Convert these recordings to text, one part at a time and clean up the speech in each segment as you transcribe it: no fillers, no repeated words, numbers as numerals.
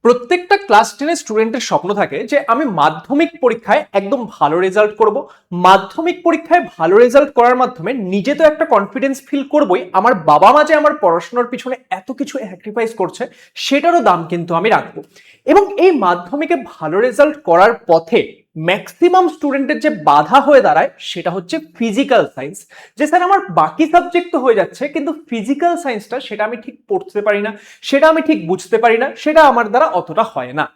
প্রত্যেকটা ক্লাস 10 এর স্টুডেন্টের স্বপ্ন থাকে যে আমি মাধ্যমিক পরীক্ষায় একদম ভালো রেজাল্ট করব। মাধ্যমিক পরীক্ষায় ভালো রেজাল্ট করার মাধ্যমে নিজে তো একটা কনফিডেন্স ফিল করবই, আমার বাবা মা যে আমার পড়াশোনার পিছনে এত কিছু স্যাক্রিফাইস করছে সেটারও দাম কিন্তু আমি রাখবো। এবং এই মাধ্যমিকে ভালো রেজাল্ট করার পথে ম্যাক্সিমাম স্টুডেন্টের যে বাধা হয়ে দাঁড়ায় সেটা হচ্ছে ফিজিক্যাল সায়েন্স। যে স্যার আমার বাকি সাবজেক্ট তো হয়ে যাচ্ছে কিন্তু ফিজিক্যাল সায়েন্সটা সেটা আমি ঠিক পড়তে পারি না, সেটা আমি ঠিক বুঝতে পারি না, সেটা আমার দ্বারা অতটা হয় না।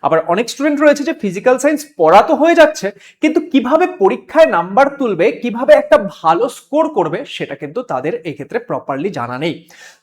আবার অনেক স্টুডেন্ট রয়েছে যে ফিজিক্যাল সায়েন্স পড়া তো হয়ে যাচ্ছে কিন্তু কিভাবে পরীক্ষায় নাম্বার তুলবে, কিভাবে একটা ভালো স্কোর করবে সেটা কিন্তু তাদের এক্ষেত্রে প্রপারলি জানা নেই।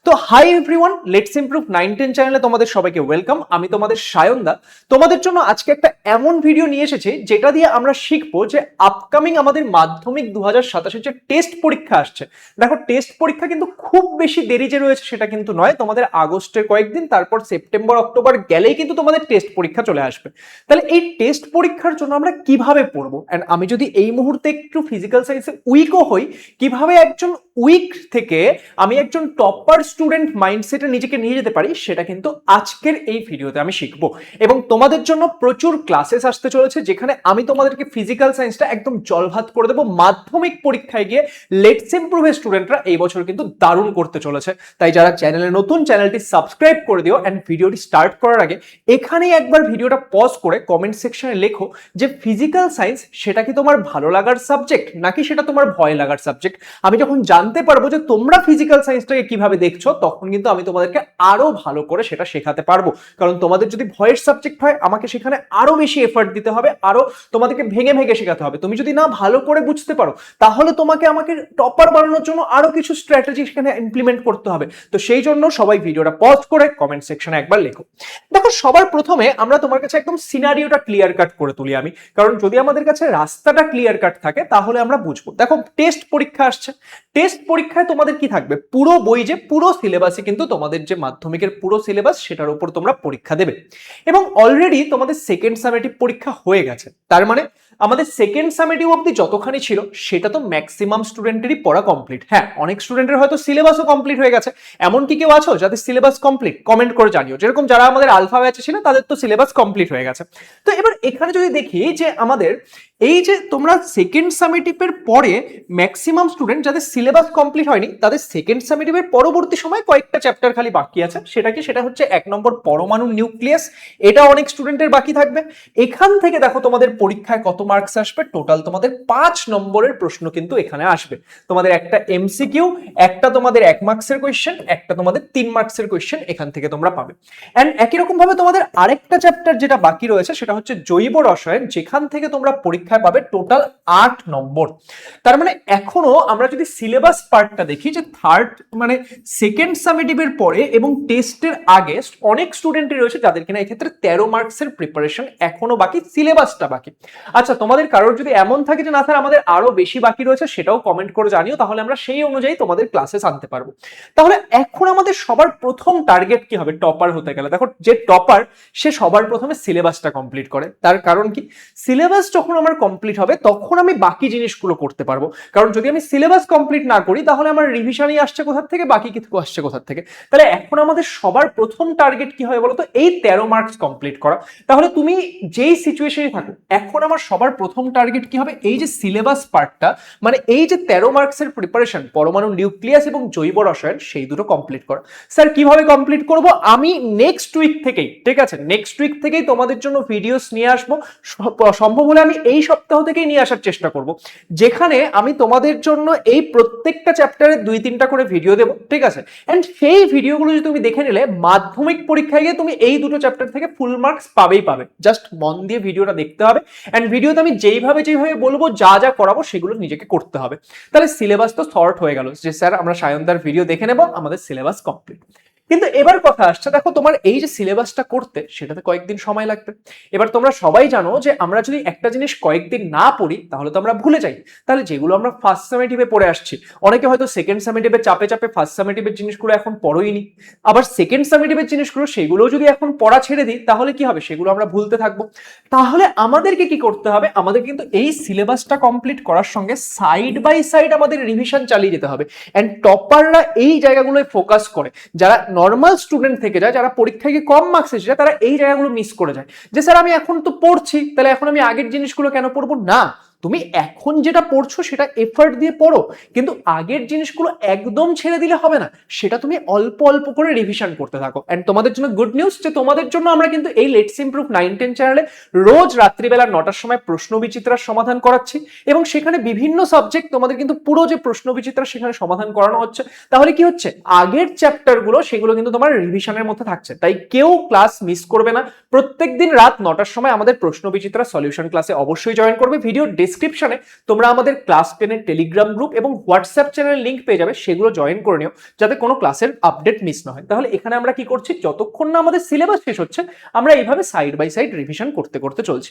তো হাই এভরিওয়ান, লেটস ইমপ্রুভ 9-10 চ্যানেলে তোমাদের সবাইকে ওয়েলকাম। আমি তোমাদের সায়নদা। তোমাদের জন্য আজকে একটা এমন ভিডিও নিয়ে এসেছি যেটা দিয়ে আমরা শিখবো যে আপকামিং আমাদের মাধ্যমিক 2027 যে টেস্ট পরীক্ষা আসছে। দেখো, টেস্ট পরীক্ষা কিন্তু খুব বেশি দেরি যে রয়েছে সেটা কিন্তু নয়, তোমাদের আগস্টের কয়েকদিন, তারপর সেপ্টেম্বর অক্টোবর গেলেই কিন্তু তোমাদের টেস্ট পরীক্ষা চলে আসবে। তাহলে এই টেস্ট পরীক্ষার জন্য আমরা কিভাবে পড়বো, এন্ড আমি যদি এই মুহূর্তে একটু ফিজিক্যাল সায়েন্সে উইকও হই, কিভাবে একজন উইক থেকে আমি একজন টপার স্টুডেন্ট মাইন্ডসেটে নিজেকে নিয়ে যেতে পারি সেটা কিন্তু আজকের এই ভিডিওতে আমি শিখবো। এবং তোমাদের জন্য প্রচুর ক্লাসেস আসতে চলেছে যেখানে আমি তোমাদেরকে ফিজিক্যাল সায়েন্সটা একদম জলভাত করে দেবো। মাধ্যমিক পরীক্ষায় গিয়ে লেটস ইমপ্রুভের স্টুডেন্টরা এই বছর কিন্তু দারুণ করতে চলেছে। তাই যারা চ্যানেলে নতুন, চ্যানেলটি সাবস্ক্রাইব করে দিও। এন্ড ভিডিওটি স্টার্ট করার আগে এখানেই একবার ভিডিওটা পজ করে কমেন্ট সেকশনে লেখো যে ফিজিক্যাল সায়েন্স সেটা কি তোমার ভালো লাগার সাবজেক্ট নাকি সেটা তোমার ভয় লাগার সাবজেক্ট। আমি যখন জানতে পারবো যে তোমরা ফিজিক্যাল সায়েন্সটাকে কিভাবে দেখছো তখন কিন্তু আমি তোমাদেরকে আরো ভালো করে সেটা শেখাতে পারবো। কারণ তোমাদের যদি ভয়ের সাবজেক্ট হয় আমাকে সেখানে আরো বেশি এফর্ট দিতে হবে, আরো তোমাদেরকে ভেঙে ভেঙে শেখাতে হবে। তুমি যদি না ভালো করে বুঝতে পারো তাহলে তোমাকে আমাকে টপার বানানোর জন্য আরো কিছু স্ট্র্যাটেজি সেখানে ইমপ্লিমেন্ট করতে হবে। তো সেই জন্য সবাই ভিডিওটা পজ করে কমেন্ট সেকশনে একবার লেখো। দেখো, সবার প্রথমে আমরা তোমার কাছে একদম সিনারিওটা ক্লিয়ার কাট করে তুলি আমি, কারণ যদি আমাদের কাছে রাস্তাটা ক্লিয়ার কাট থাকে তাহলে আমরা বুঝবো। দেখো, টেস্ট পরীক্ষা আসছে। টেস্ট পরীক্ষায় তোমাদের কি থাকবে, পুরো বই যে পুরো সিলেবাসে কিন্তু তোমাদের যে মাধ্যমিকের পুরো সিলেবাস সেটার উপর তোমরা পরীক্ষা দেবে। এবং অলরেডি তোমাদের সেকেন্ড সামেটিভ পরীক্ষা হয়ে গেছে, তার মানে আমাদের সেকেন্ড সামেটিভ অবধি যতখানি ছিল সেটা তো ম্যাক্সিমাম স্টুডেন্টেরই পড়া কমপ্লিট। হ্যাঁ, অনেক স্টুডেন্টের হয়তো সিলেবাসও কমপ্লিট হয়ে গেছে। এমন কি কেউ আছো যাদের সিলেবাস কমপ্লিট? কমেন্ট করে জানিও। যেরকম যারা আমাদের আলফা ব্যাচে ছিল তাদের তো সিলেবাস কমপ্লিট হয়ে গেছে। তো এবার এখানে যদি দেখি যে আমাদের এই যে তোমরা সেকেন্ড সামেটিভের পরে ম্যাক্সিমাম স্টুডেন্ট যাদের সিলেবাস কমপ্লিট হয়নি তাদের সেকেন্ড সামেটিভের পরবর্তী সময় কয়েকটা চ্যাপ্টার খালি বাকি আছে। সেটা কি? সেটা হচ্ছে 1 নম্বর পরমাণু নিউক্লিয়াস। এটা অনেক স্টুডেন্টের বাকি থাকবে। এখান থেকে দেখো তোমাদের পরীক্ষায় কত মার্কস আসবে, টোটাল তোমাদের 5 নম্বরের প্রশ্ন কিন্তু এখানে আসবে। তোমাদের একটা এমসিকিউ, একটা তোমাদের 1 মার্কসের কোয়েশ্চেন, একটা তোমাদের 3 মার্কসের কোয়েশ্চেন এখান থেকে তোমরা পাবে। এন্ড একই রকম ভাবে তোমাদের আরেকটা চ্যাপ্টার যেটা বাকি রয়েছে সেটা হচ্ছে জৈব রসায়ন, যেখান থেকে তোমরা পরীক্ষায় পাবে টোটাল 8 নম্বর। তার মানে এখনো আমরা যদি সিলেবাস পার্টটা দেখি যে থার্ড মানে সেকেন্ড সামেটিভের পরে এবং টেস্টের আগে অনেক স্টুডেন্টই রয়েছে যাদের কিনা এক্ষেত্রে 13 মার্কসের প্রিপারেশন এখনো বাকি, সিলেবাসটা বাকি। আচ্ছা, তোমাদের কারোর যদি এমন থাকে যে না স্যার আমাদের আরো বেশি বাকি রয়েছে সেটাও কমেন্ট করে জানিও, তাহলে আমরা সেই অনুযায়ী তোমাদের ক্লাসেস আনতে পারবো। তাহলে এখন আমাদের সবার প্রথম টার্গেট কি হবে টপার হতে গেলে? দেখো, যে টপার সে সবার প্রথমে সিলেবাসটা কমপ্লিট করে। তার কারণ কি, সিলেবাস যখন আমার কমপ্লিট হবে তখন আমি বাকি জিনিসগুলো করতে পারবো। কারণ যদি আমি সিলেবাস কমপ্লিট না করি তাহলে আমার রিভিশনই আসছে কোথা থেকে, বাকি কিছু আসছে কোথা থেকে। তাহলে এখন আমাদের সবার প্রথম টার্গেট কি হয় বলতো? এই 13 মার্কস কমপ্লিট করা। তাহলে তুমি যেই সিচুয়েশনে থাকো এখন আমার সবার প্রথম টার্গেট কি হবে? এই যে সিলেবাস পার্টটা, মানে এই যে 13 মার্কসের প্রিপারেশন পরমাণু নিউক্লিয়াস এবং জৈব রসায়ন, সেই দুটো কমপ্লিট করা। স্যার কিভাবে কমপ্লিট করব? আমি নেক্সট উইক থেকেই, ঠিক আছে, নেক্সট উইক থেকেই তোমাদের জন্য ভিডিওস নিয়ে আসবো। সম্ভব হলে আমি এই সপ্তাহ থেকেই নিয়ে আসার চেষ্টা করব, যেখানে আমি তোমাদের জন্য এই প্রত্যেকটা চ্যাপ্টারে 2-3টা করে ভিডিও দেবো, ঠিক আছে। এন্ড সেই ভিডিওগুলো যদি তুমি দেখে নিলে মাধ্যমিক পরীক্ষায় গিয়ে তুমি এই দুটো চ্যাপ্টার থেকে ফুল মার্কস পাবেই পাবে। জাস্ট মন দিয়ে ভিডিওটা দেখতে হবে। এন্ড ভিডিওতে আমি যেইভাবে বলবো, যা যা করাবো সেগুলো নিজেকে করতে হবে। তাহলে সিলেবাস তো সর্ট হয়ে গেল যে স্যার আমরা সায়নদার ভিডিও দেখে নেব, আমাদের সিলেবাস কমপ্লিট। কিন্তু এবার কথা আসছে, দেখো তোমার এই যে সিলেবাসটা করতে সেটাতে কয়েকদিন সময় লাগবে। এবার তোমরা সবাই জানো যে আমরা যদি একটা জিনিস কয়েকদিন না পড়ি তাহলে তো আমরা ভুলে যাই। তাহলে যেগুলো আমরা ফার্স্ট সামেটিভে পড়ে আসছি, অনেকে হয়তো সেকেন্ড সামেটিভে চাপে চাপে ফার্স্ট সামেটিভের জিনিসগুলো এখন পড়োইনি, আবার সেকেন্ড সামেটিভের জিনিসগুলো সেগুলো যদি এখন পড়া ছেড়ে দিই তাহলে কি হবে? সেগুলো আমরা ভুলতে থাকবো। তাহলে আমাদেরকে কি করতে হবে? আমাদের কিন্তু এই সিলেবাসটা কমপ্লিট করার সঙ্গে সাইড বাই সাইড আমাদের রিভিশন চালিয়ে যেতে হবে। এন্ড টপাররা এই জায়গাগুলোয় ফোকাস করে, যারা নর্মাল স্টুডেন্ট থেকে যায়, যারা পরীক্ষায় গিয়ে কম মার্কস এসে যায়, তারা এই জায়গাগুলো মিস করে যায় যে স্যার আমি এখন তো পড়ছি, তাহলে এখন আমি আগের জিনিসগুলো কেন পড়বো? না, তুমি এখন যেটা পড়ছো সেটা এফর্ট দিয়ে পড়ো, কিন্তু আগের জিনিসগুলো একদম ছেড়ে দিলে হবে না, সেটা তুমি অল্প অল্প করে রিভিশন করতে থাকো। এন্ড তোমাদের জন্য গুড নিউজ যে তোমাদের জন্য আমরা কিন্তু এই লেটস ইমপ্রুভ 9-10 চ্যানেলে রোজ রাত্রিবেলা 9টার সময় প্রশ্ন বিচিত্রার সমাধান করাচ্ছি, এবং সেখানে বিভিন্ন সাবজেক্ট তোমাদের কিন্তু পুরো যে প্রশ্ন বিচিত্রা সেখানে সমাধান করানো হচ্ছে। তাহলে কি হচ্ছে, আগের চ্যাপ্টারগুলো সেগুলো কিন্তু তোমার রিভিশনের মধ্যে থাকছে, তাই কেউ ক্লাস মিস করবে না। প্রত্যেকদিন রাত 9টার সময় আমাদের প্রশ্ন বিচিত্রা সলিউশন ক্লাসে অবশ্যই জয়েন করবে। ভিডিও ডেসক্রিপশনে তোমরা আমাদের ক্লাস 10 এর টেলিগ্রাম গ্রুপ এবং হোয়াটসঅ্যাপ চ্যানেলের লিংক পেয়ে যাবে, সেগুলো জয়েন করে নিও যাতে কোনো ক্লাসের আপডেট মিস না হয়। তাহলে এখানে আমরা কি করছি, যতক্ষণ না আমাদের সিলেবাস শেষ হচ্ছে আমরা এইভাবে সাইড বাই সাইড রিভিশন করতে করতে চলছি।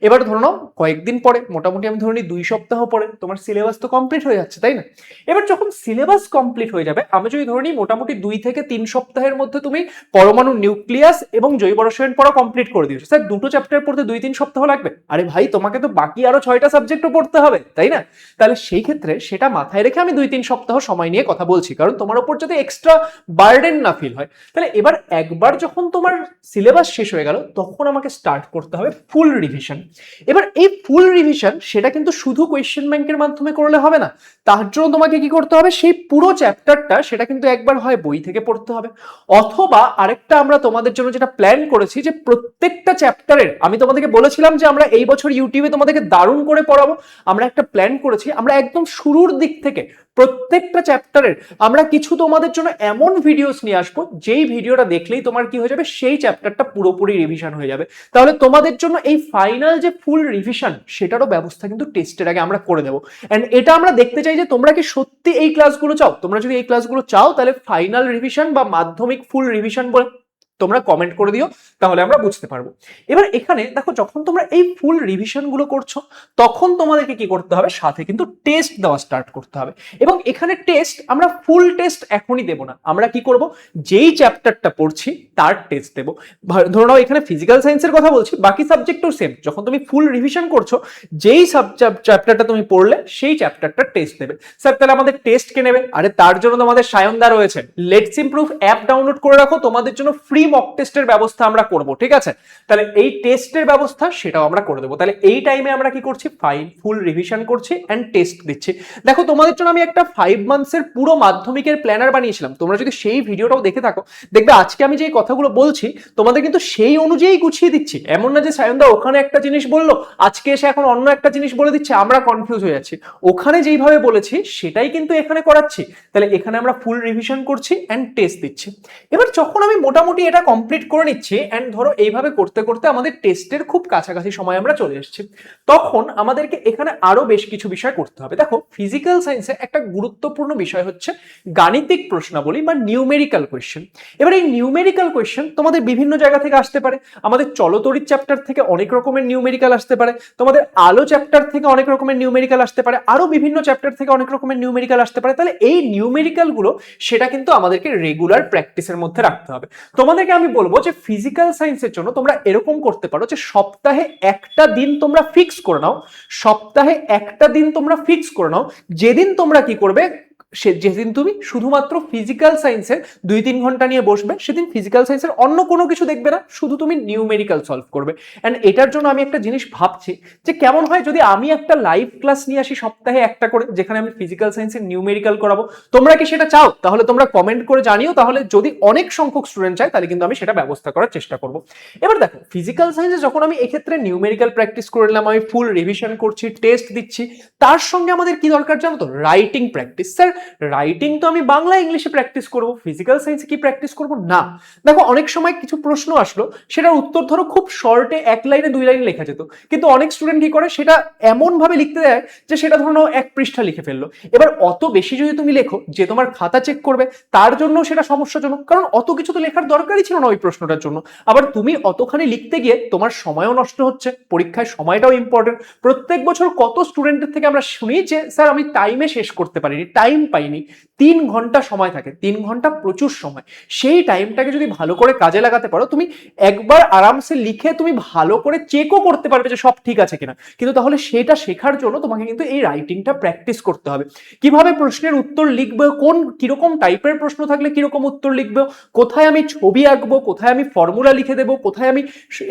এবার ধরো নাও কয়েকদিন পরে, মোটামুটি আমি ধরে নিই 2 সপ্তাহ পরে তোমার সিলেবাস তো কমপ্লিট হয়ে যাচ্ছে, তাই না? এবার যখন সিলেবাস কমপ্লিট হয়ে যাবে, আমি যদি ধরে নিই মোটামুটি 2 থেকে 3 সপ্তাহের মধ্যে তুমি পরমাণু নিউক্লিয়াস এবং জৈব রসায়ন পড়া কমপ্লিট করে দিয়েছো, স্যার দুটো চ্যাপ্টার পড়তে 2-3 সপ্তাহ লাগবে। আরে ভাই, তোমাকে তো বাকি আরো 6টা সাবজেক্টও পড়তে হবে, তাই না? তাহলে সেই ক্ষেত্রে সেটা মাথায় রেখে আমি 2-3 সপ্তাহ সময় নিয়ে কথা বলছি, কারণ তোমার উপর যাতে এক্সট্রা বার্ডেন না ফিল হয়। তাহলে এবার একবার যখন তোমার সিলেবাস শেষ হয়ে গেল, তখন আমাকে স্টার্ট করতে হবে ফুল রিভিশন। এবার এই ফুল রিভিশন সেটা কিন্তু শুধু কোয়েশ্চেন ব্যাংকের মাধ্যমে করলে হবে না, তার জন্য তোমাকে কি করতে হবে, সেই পুরো চ্যাপ্টারটা সেটা কিন্তু একবার হয় বই থেকে পড়তে হবে, অথবা আরেকটা আমরা তোমাদের জন্য যেটা প্ল্যান করেছি যে প্রত্যেকটা চ্যাপ্টারের, আমি তোমাদেরকে বলেছিলাম যে আমরা এই বছর ইউটিউবে তোমাদেরকে দারুণ করে পড়াবো, আমরা একটা প্ল্যান করেছি, আমরা একদম শুরুর দিক থেকে প্রত্যেকটা চ্যাপ্টারের আমরা কিছু তোমাদের জন্য এমন ভিডিওস নিয়ে আসবো, যেই ভিডিওটা দেখলেই তোমার কি হয়ে যাবে, সেই চ্যাপ্টারটা পুরোপুরি রিভিশন হয়ে যাবে। তাহলে তোমাদের জন্য এই ফাইনাল যে ফুল রিভিশন সেটারও ব্যবস্থা কিন্তু টেস্টের আগে আমরা করে দেবো। এন্ড এটা আমরা দেখতে চাই যে তোমরা কি সত্যি এই ক্লাসগুলো চাও। তোমরা যদি এই ক্লাসগুলো চাও, তাহলে ফাইনাল রিভিশন বা মাধ্যমিক ফুল রিভিশন বলে তোমরা কমেন্ট করে দিও, তাহলে আমরা বুঝতে পারবো। এবার এখানে দেখো, যখন তোমরা এই ফুল রিভিশন গুলো করছো, তখন তোমাদেরকে কি করতে হবে, সাথে কিন্তু টেস্ট দেওয়া স্টার্ট করতে হবে। এবং এখানে টেস্ট আমরা ফুল টেস্ট এখনই দেবো না, আমরা কি করব, যেই চ্যাপ্টারটা পড়ছি তার টেস্ট দেবো। ধরো নাও এখানে ফিজিক্যাল সায়েন্সের কথা বলছি, বাকি সাবজেক্টও সেম, যখন তুমি ফুল রিভিশন করছো, যেই চ্যাপ্টারটা তুমি পড়লে সেই চ্যাপ্টারটা টেস্ট দেবে। স্যার তাহলে আমাদের টেস্ট কে নেবে? আরে তার জন্য তোমাদের সায়নদা রয়েছে, লেটস ইমপ্রুভ অ্যাপ ডাউনলোড করে রাখো, তোমাদের জন্য ফ্রি মক টেস্টের ব্যবস্থা আমরা করব, ঠিক আছে? তাহলে এই টেস্টের ব্যবস্থা সেটাও আমরা করে দেবো। তাহলে এই টাইমে আমরা কি করছি, ফুল রিভিশন করছি এন্ড টেস্ট দিচ্ছি। দেখো তোমাদের জন্য আমি একটা 5 মান্থসের পুরো মাধ্যমিকের প্ল্যানার বানিয়েছিলাম, তোমরা যদি সেই ভিডিওটাও দেখে থাকো, দেখবে আজকে আমি যে কথাগুলো বলছি তোমাদের কিন্তু সেই অনুযায়ী গুছিয়ে দিচ্ছি। এমন না যে সায়নদা ওখানে একটা জিনিস বললো, আজকে এসে এখন অন্য একটা জিনিস বলে দিচ্ছে, আমরা কনফিউজ হয়ে যাচ্ছি। ওখানে যেইভাবে বলেছি সেটাই কিন্তু এখানে করাচ্ছি। তাহলে এখানে আমরা ফুল রিভিশন করছি এন্ড টেস্ট দিচ্ছি। এবার যখন আমি মোটামুটি এটা কমপ্লিট করে নিচ্ছি, এন্ড ধরো এইভাবে করতে করতে আমাদের টেস্টের খুব কাছাকাছি সময় আমরা চলে এসেছি, তখন আমাদেরকে এখানে আরো বেশ কিছু বিষয় করতে হবে। দেখো ফিজিক্যাল সায়েন্সে একটা গুরুত্বপূর্ণ বিষয় হচ্ছে গাণিতিক প্রশ্নাবলী বা নিউমেরিক্যাল কোয়েশ্চেন। এবার এই নিউমেরিক্যাল কোয়েশ্চেন তোমাদের বিভিন্ন জায়গা থেকে আসতে পারে। আমাদের চলতরিৎ চ্যাপ্টার থেকে অনেক রকমের নিউমেরিক্যাল আসতে পারে, তোমাদের আলো চ্যাপ্টার থেকে অনেক রকমের নিউমেরিক্যাল আসতে পারে, আরো বিভিন্ন চ্যাপ্টার থেকে অনেক রকমের নিউমেরিক্যাল আসতে পারে। তাহলে এই নিউমেরিক্যাল গুলো সেটা কিন্তু আমাদেরকে রেগুলার প্র্যাকটিসের মধ্যে রাখতে হবে। তোমাদেরকে আমি বলবো যে ফিজিক্যাল সায়েন্সের জন্য তোমরা এরকম করতে পারো যে সপ্তাহে একটা দিন তোমরা ফিক্স করে নাও, সপ্তাহে একটা দিন তোমরা ফিক্স করে নাও, যেদিন তোমরা কি করবে, যেদিন তুমি শুধুমাত্র ফিজিক্যাল সায়েন্সের 2-3 ঘন্টা নিয়ে বসবে, সেদিন ফিজিক্যাল সায়েন্সের অন্য কোনো কিছু দেখবে না, শুধু তুমি নিউমেরিক্যাল সলভ করবে। এন্ড এটার জন্য আমি একটা জিনিস ভাবছি যে কেমন হয় যদি আমি একটা লাইভ ক্লাস নিয়ে আসি সপ্তাহে একটা করে, যেখানে আমি ফিজিক্যাল সায়েন্সের নিউমেরিক্যাল করাবো। তোমরা কি সেটা চাও? তাহলে তোমরা কমেন্ট করে জানিও, তাহলে যদি অনেক সংখ্যক স্টুডেন্ট চায় তাহলে কিন্তু আমি সেটা ব্যবস্থা করার চেষ্টা করব। এবার দেখো ফিজিক্যাল সায়েন্সে যখন আমি এক্ষেত্রে নিউমেরিক্যাল প্র্যাকটিস করে নিলাম, আমি ফুল রিভিশন করছি, টেস্ট দিচ্ছি, তার সঙ্গে আমাদের কি দরকার জানো তো, রাইটিং প্র্যাকটিস। স্যার রাইটিং তো আমি বাংলা ইংলিশে প্র্যাকটিস করব, ফিজিক্যাল সায়েন্সে কি প্র্যাকটিস করব? না, দেখো অনেক সময় কিছু প্রশ্ন আসলো, সেটার উত্তর ধরো খুব শর্টে 1 লাইনে 2 লাইনে লেখা যেত, কিন্তু অনেক স্টুডেন্ট কি করে, সেটা এমন ভাবে লিখতে দেয় যে সেটা ধরো 1 পৃষ্ঠা লিখে ফেললো। এবার অত বেশি যদি তুমি লেখো, যে তোমার খাতা চেক করবে তার জন্য সেটা সমস্যাজনক, কারণ অত কিছু তো লেখার দরকারই ছিল না ওই প্রশ্নটার জন্য। আবার তুমি অতখানি লিখতে গিয়ে তোমার সময়ও নষ্ট হচ্ছে, পরীক্ষায় সময়টাও ইম্পর্টেন্ট। প্রত্যেক বছর কত স্টুডেন্টের থেকে আমরা শুনি যে স্যার আমি টাইমে শেষ করতে পারিনি, টাইম পাইনি, 3 ঘন্টা সময় থাকে, 3 ঘন্টা প্রচুর সময়, সেই টাইমটাকে যদি ভালো করে কাজে লাগাতে পারো, তুমি একবার আরামসে লিখে তুমি ভালো করে চেকও করতে পারবে যে সব ঠিক আছে কিনা। কিন্তু তাহলে সেটা শেখার জন্য তোমাকে কিন্তু এই রাইটিংটা প্র্যাকটিস করতে হবে। কিভাবে প্রশ্নের উত্তর লিখবে, কোন কিরকম টাইপের প্রশ্ন থাকলে কিরকম উত্তর লিখবে, কোথায় আমি ছবি আঁকবো, কোথায় আমি ফর্মুলা লিখে দেবো, কোথায় আমি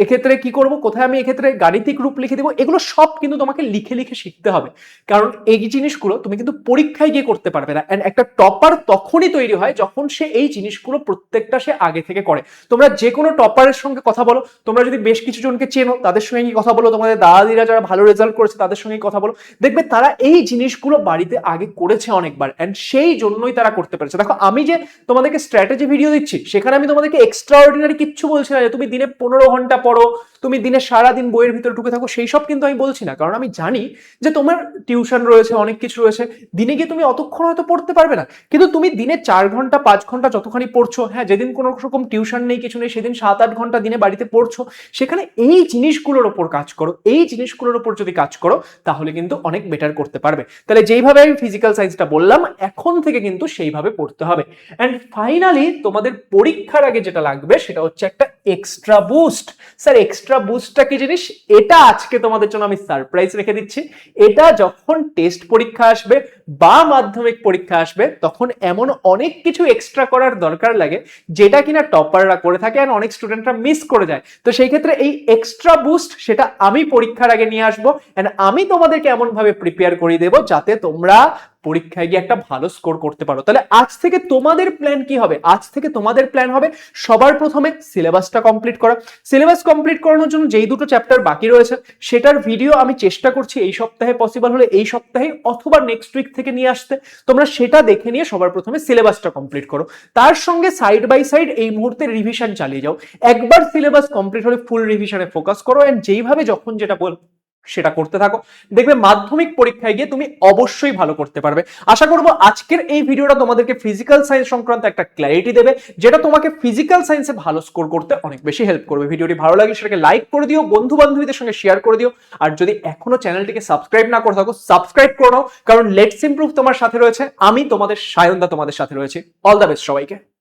এক্ষেত্রে কি করব, কোথায় আমি এক্ষেত্রে গাণিতিক রূপ লিখে দেবো, এগুলো সব কিন্তু তোমাকে লিখে লিখে শিখতে হবে। কারণ এই জিনিসগুলো তুমি কিন্তু পরীক্ষায় গিয়ে করতে পারবে না। এন্ড একটা টপার তখনই তৈরি হয় যখন সে এই জিনিসগুলো প্রত্যেকটা সে আগে থেকে করে। তোমরা যে কোনো টপারের সঙ্গে কথা বলো, তোমরা যদি বেশ কিছু জনকে চেনো তাদের সঙ্গে কথা বলো, তোমাদের দাদিরা যারা ভালো রেজাল্ট করেছে তাদের সঙ্গে কথা বলো, দেখবে তারা এই জিনিসগুলো বাড়িতে আগে করেছে অনেকবার, এন্ড সেই জন্যই তারা করতে পেরেছে। দেখো আমি যে তোমাদেরকে স্ট্র্যাটেজি ভিডিও দিচ্ছি, সেখানে আমি তোমাদেরকে এক্সট্রা অর্ডিনারি কিচ্ছু বলছি না যে তুমি দিনে 15 ঘন্টা পড়ো, তুমি দিনে সারাদিন বইয়ের ভিতরে ঢুকে থাকো, সেই সব কিন্তু আমি বলছি না। কারণ আমি জানি যে তোমার টিউশন রয়েছে, অনেক কিছু রয়েছে, দিনে গিয়ে তুমি অতক্ষণ হয়তো পড়তে পারবে না, কিন্তু তুমি দিনে 4 ঘন্টা 5 ঘন্টা যতখানি পড়ছো, হ্যাঁ যেদিন কোনো রকম টিউশন নেই কিছু নেই সেদিন 7-8 ঘন্টা দিনে বাড়িতে পড়ছো, সেখানে এই জিনিসগুলোর ওপর কাজ করো। এই জিনিসগুলোর ওপর যদি কাজ করো তাহলে কিন্তু অনেক বেটার করতে পারবে। তাহলে যেইভাবে আমি ফিজিক্যাল সায়েন্সটা বললাম, এখন থেকে কিন্তু সেইভাবে পড়তে হবে। এন্ড ফাইনালি তোমাদের পরীক্ষার আগে যেটা লাগবে সেটা হচ্ছে একটা এক্সট্রা বুস্ট। স্যার এক্সট্রা বুস্টটা কি জিনিস, এটা আজকে তোমাদের জন্য আমি সারপ্রাইজ রেখে দিচ্ছি। এটা যখন টেস্ট পরীক্ষা আসবে বা মাধ্যমিক পরীক্ষা আসবে, তখন এমন অনেক কিছু এক্সট্রা করার দরকার লাগে যেটা কিনা টপাররা করে থাকে আর অনেক স্টুডেন্টরা মিস করে যায়। তো সেই ক্ষেত্রে এই এক্সট্রা বুস্ট সেটা আমি পরীক্ষার আগে নিয়ে আসবো, এন্ড আমি তোমাদেরকে এমন ভাবে প্রিপেয়ার করে দেবো যাতে তোমরা পরীক্ষায় গিয়ে একটা ভালো স্কোর করতে পারো। তাহলে আজ থেকে তোমাদের প্ল্যান কি হবে? আজ থেকে তোমাদের প্ল্যান হবে সবার প্রথমে সিলেবাসটা কমপ্লিট করা। সিলেবাস কমপ্লিট করানোর জন্য যেই দুটো চ্যাপ্টার বাকি রয়েছে সেটার ভিডিও আমি চেষ্টা করছি এই সপ্তাহে, পসিবল হলে এই সপ্তাহে অথবা নেক্সট উইক থেকে নিয়ে আসতে। তোমরা সেটা দেখে নিয়ে সবার প্রথমে সিলেবাসটা কমপ্লিট করো, তার সঙ্গে সাইড বাই সাইড এই মুহূর্তে রিভিশন চালিয়ে যাও। একবার সিলেবাস কমপ্লিট হলে ফুল রিভিশনে ফোকাস করো, এন্ড যেইভাবে যখন যেটা বল সেটা করতে থাকো, দেখবে মাধ্যমিক পরীক্ষায় গিয়ে তুমি অবশ্যই ভালো করতে পারবে। আশা করবো আজকের এই ভিডিওটা তোমাদেরকে ফিজিক্যাল সায়েন্স সংক্রান্ত একটা ক্ল্যারিটি দেবে, যেটা তোমাকে ফিজিক্যাল সায়েন্সে ভালো স্কোর করতে অনেক বেশি হেল্প করবে। ভিডিওটি ভালো লাগে সেটাকে লাইক করে দিও, বন্ধু বান্ধবীদের সঙ্গে শেয়ার করে দিও, আর যদি এখনো চ্যানেলটিকে সাবস্ক্রাইব না করে থাকো সাবস্ক্রাইব করে নাও, কারণ লেটস ইমপ্রুভ তোমার সাথে রয়েছে, আমি তোমাদের সায়নদা তোমাদের সাথে রয়েছে। অল দ্য বেস্ট সবাইকে।